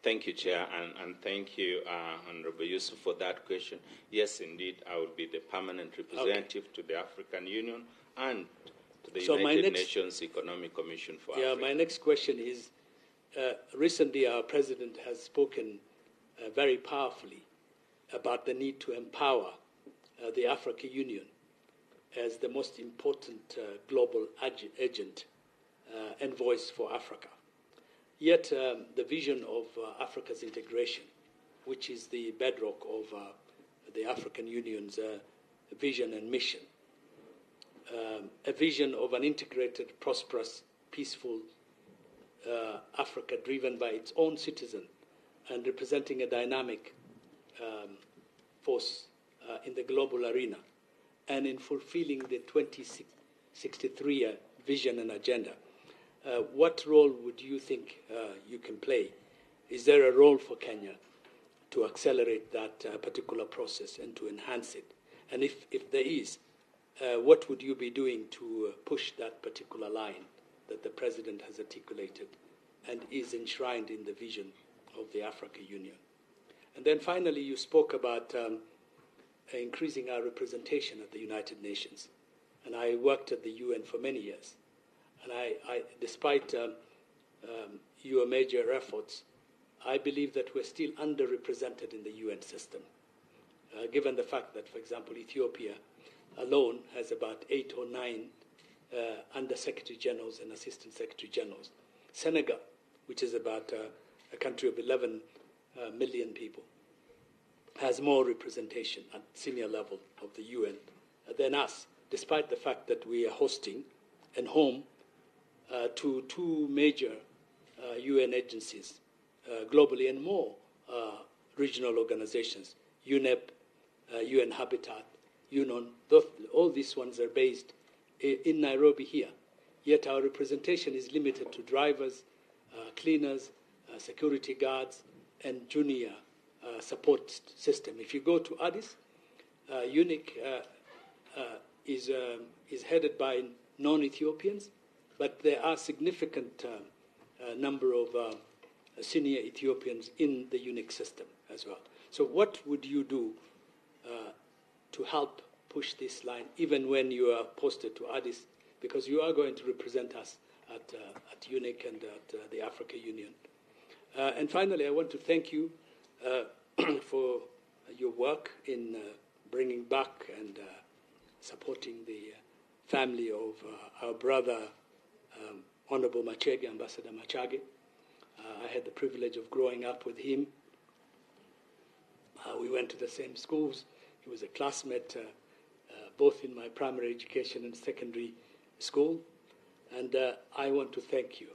Thank you, Chair, and thank you, Honorable Yusuf, for that question. Yes, indeed, I will be the permanent representative to the African Union and to the United Nations Economic Commission for Africa. My next question is, recently our President has spoken very powerfully about the need to empower the African Union as the most important global agent and voice for Africa. Yet the vision of Africa's integration, which is the bedrock of the African Union's vision and mission, a vision of an integrated, prosperous, peaceful Africa driven by its own citizen and representing a dynamic force in the global arena, and in fulfilling the 2063 vision and agenda. What role would you think you can play? Is there a role for Kenya to accelerate that particular process and to enhance it? And if there is, what would you be doing to push that particular line that the President has articulated and is enshrined in the vision of the African Union? And then finally, you spoke about increasing our representation at the United Nations. And I worked at the UN for many years. And I despite your major efforts, I believe that we're still underrepresented in the UN system, given the fact that, for example, Ethiopia alone has about 8 or 9 under-secretary generals and assistant secretary generals. Senegal, which is about a country of 11 million people, has more representation at senior level of the UN than us, despite the fact that we are hosting and home to 2 major UN agencies globally and more regional organizations, UNEP, UN Habitat, UNON. All these ones are based in Nairobi here. Yet our representation is limited to drivers, cleaners, security guards, and junior support system. If you go to Addis, UNIC is headed by non-Ethiopians, but there are significant number of senior Ethiopians in the UNIC system as well. So what would you do to help push this line, even when you are posted to Addis, because you are going to represent us at UNIC and at the African Union? And finally, I want to thank you for your work in bringing back and supporting the family of our brother, Honorable Machage, Ambassador Machage. I had the privilege of growing up with him. We went to the same schools. He was a classmate both in my primary education and secondary school. And I want to thank you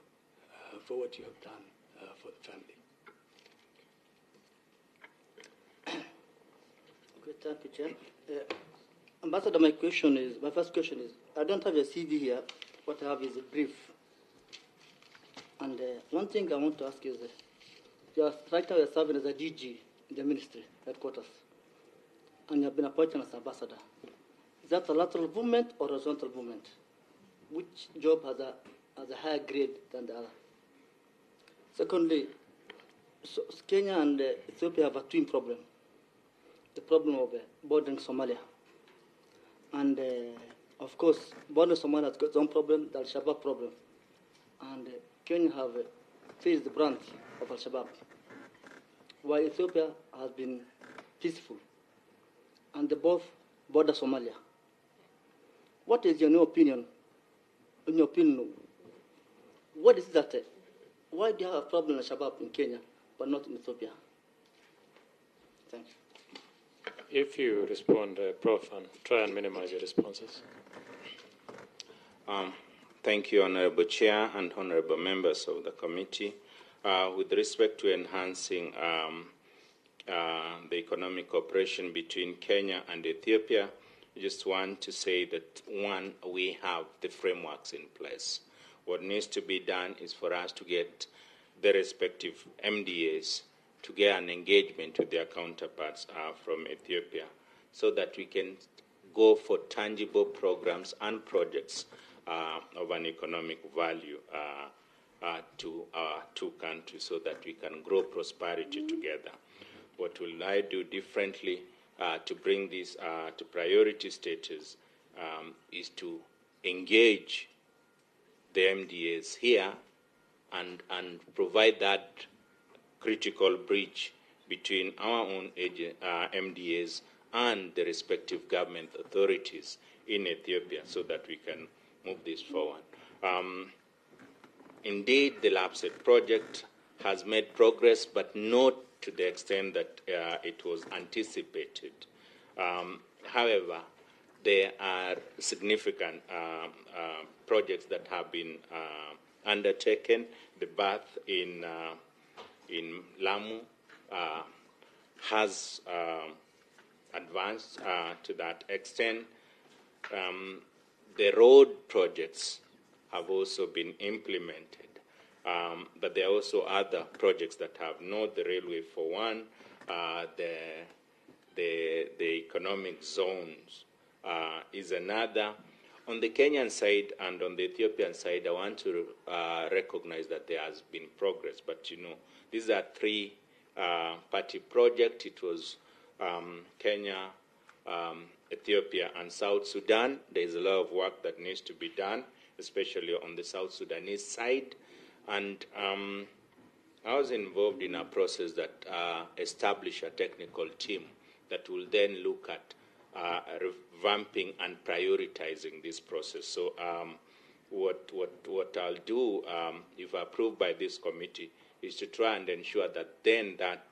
for what you have done for the family. Okay, thank you, Chair. Ambassador, my first question is, I don't have a CV here. What I have is a brief. And one thing I want to ask is, right now you're serving as a DG in the ministry headquarters, and you have been appointed as ambassador. Is that a lateral movement or horizontal movement? Which job has a higher grade than the other? Secondly, so Kenya and Ethiopia have a twin problem. The problem of bordering Somalia. And of course, bordering Somalia has got its own problem, the Al-Shabaab problem. And Kenya have faced the brunt of Al-Shabaab, while Ethiopia has been peaceful, and they both border Somalia. What is your new opinion? In your opinion, what is that? Why do you have a problem with Al-Shabaab in Kenya, but not in Ethiopia? Thank you. If you respond, Prof, and try and minimize your responses. Thank you, Honorable Chair and Honorable Members of the committee. With respect to enhancing the economic cooperation between Kenya and Ethiopia, I just want to say that, one, we have the frameworks in place. What needs to be done is for us to get the respective MDAs to get an engagement with their counterparts from Ethiopia so that we can go for tangible programs and projects of an economic value to our two countries so that we can grow prosperity together. What will I do differently to bring this to priority status is to engage the MDAs here and provide that critical bridge between our own MDAs and the respective government authorities in Ethiopia so that we can move this forward. Indeed, the LAPSET project has made progress, but not to the extent that it was anticipated. However, there are significant projects that have been undertaken. The bath in Lamu has advanced to that extent. The road projects have also been implemented, but there are also other projects that have not. The railway, for one, the economic zones is another. On the Kenyan side and on the Ethiopian side, I want to recognize that there has been progress. But, these are three-party project. It was Kenya, Ethiopia, and South Sudan. There is a lot of work that needs to be done, especially on the South Sudanese side. And I was involved in a process that established a technical team that will then look at revamping and prioritizing this process. So what I'll do, if approved by this committee, is to try and ensure that then that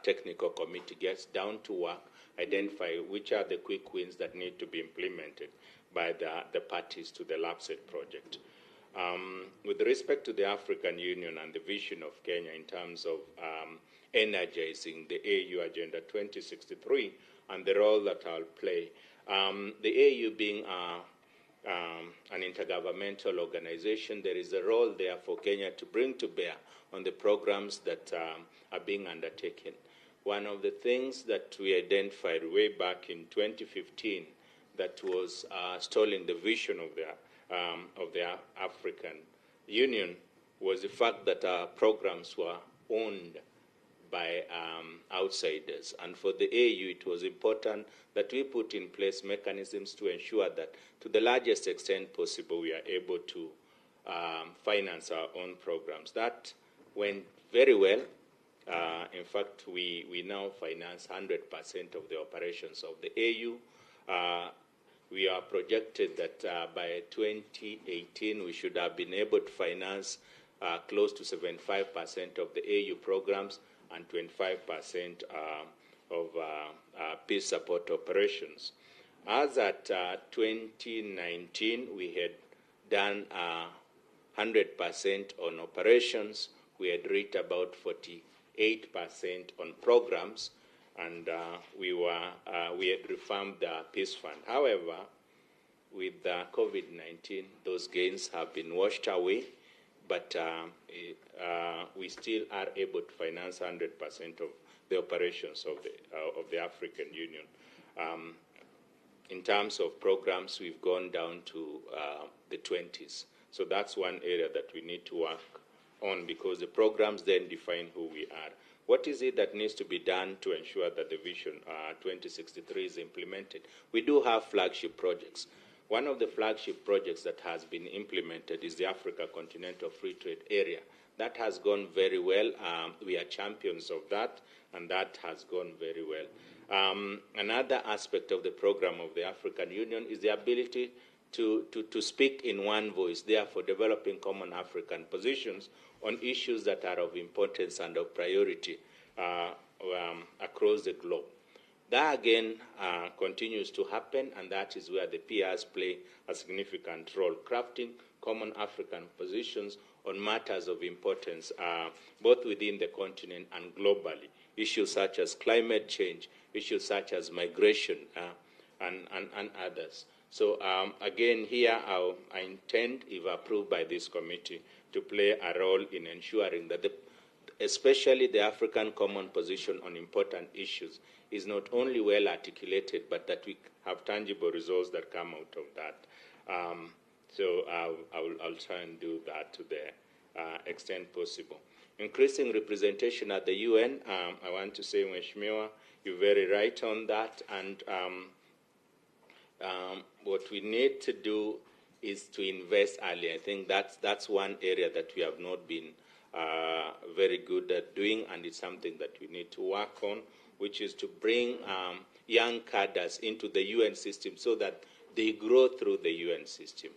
technical committee gets down to work, identify which are the quick wins that need to be implemented by the parties to the LAPSET project. With respect to the African Union and the vision of Kenya in terms of energizing the AU Agenda 2063 and the role that I'll play, the AU being an intergovernmental organization, there is a role there for Kenya to bring to bear on the programs that are being undertaken. One of the things that we identified way back in 2015 that was stalling the vision of the African Union was the fact that our programs were owned by outsiders. And for the AU, it was important that we put in place mechanisms to ensure that, to the largest extent possible, we are able to finance our own programs. That went very well. In fact, we now finance 100% of the operations of the AU. We are projected that by 2018, we should have been able to finance close to 75% of the AU programs and 25% of peace support operations. As at 2019, we had done 100% on operations. We had reached about 48% on programs, and we had reformed the peace fund. However, with COVID-19, those gains have been washed away, but we still are able to finance 100% of the operations of the African Union. In terms of programs, we've gone down to the 20s. So that's one area that we need to work on, because the programs then define who we are. What is it that needs to be done to ensure that the Vision 2063 is implemented? We do have flagship projects. one of the flagship projects that has been implemented is the Africa Continental Free Trade Area. That has gone very well. We are champions of that, and that has gone very well. Another aspect of the program of the African Union is the ability to speak in one voice, therefore developing common African positions on issues that are of importance and of priority across the globe. That again continues to happen, and that is where the PRs play a significant role, crafting common African positions on matters of importance, both within the continent and globally. Issues such as climate change, issues such as migration, and others. So again, here I intend, if approved by this committee, to play a role in ensuring that especially the African common position on important issues is not only well articulated, but that we have tangible results that come out of that. So I'll try and do that to the extent possible. Increasing representation at the UN, I want to say, Mheshimiwa, you're very right on that, and what we need to do is to invest early. I think that's one area that we have not been very good at doing, and it's something that we need to work on, which is to bring young cadres into the UN system so that they grow through the UN system.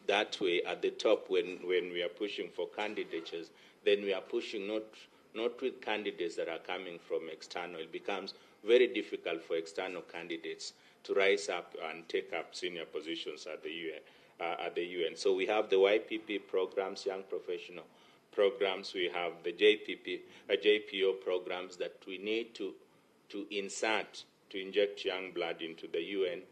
That way, at the top, when we are pushing for candidatures, then we are pushing not with candidates that are coming from external. It becomes very difficult for external candidates to rise up and take up senior positions at the UN. So we have the YPP programs, young professional programs. We have the JPO programs that we need to insert, to inject young blood into the UN